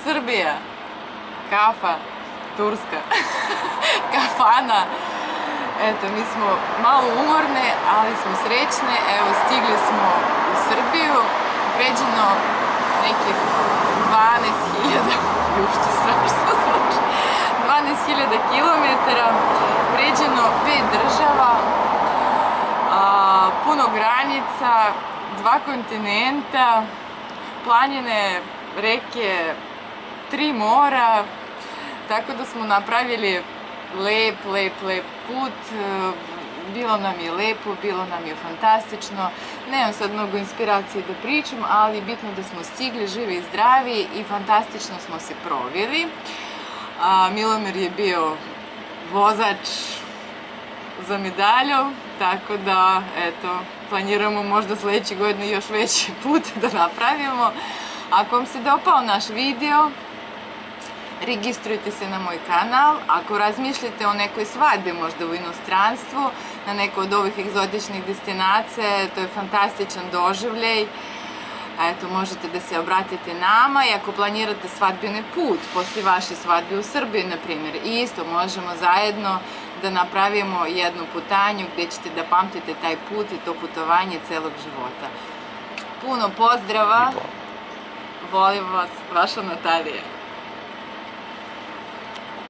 Srbija, kafa, turska, kafana. Eto, mi smo malo umorne, ali smo srećne. Evo, stigli smo u Srbiju, pređeno nekih 12.000, što strašno zvuči, 12.000 kilometara, pređeno 5 država, puno granica, 2 kontinenta, planine, reke, 3 mora, tako da smo napravili lep put. Bilo nam je lepo, bilo nam je fantastično. Nemam sad mnogo inspiracije da pričam, ali bitno da smo stigli živi i zdravi i fantastično smo se proveli. Milomir je bio vozač za medalju, tako da, eto, planiramo možda sledeće godine još veći put da napravimo. Ako vam se dopao naš video, registrujte se na moj kanal. Ako razmišljate o nekoj svadbi možda u inostranstvu, na neko od ovih egzotičnih destinacija, to je fantastičan doživljaj. Eto, možete da se obratite nama i ako planirate svadbeni put posle vaše svadbe u Srbiji, na primjer, isto možemo zajedno da napravimo jednu putanju gde ćete da pamtite taj put i to putovanje celog života. Puno pozdrava, volim vas, vaša Natalija.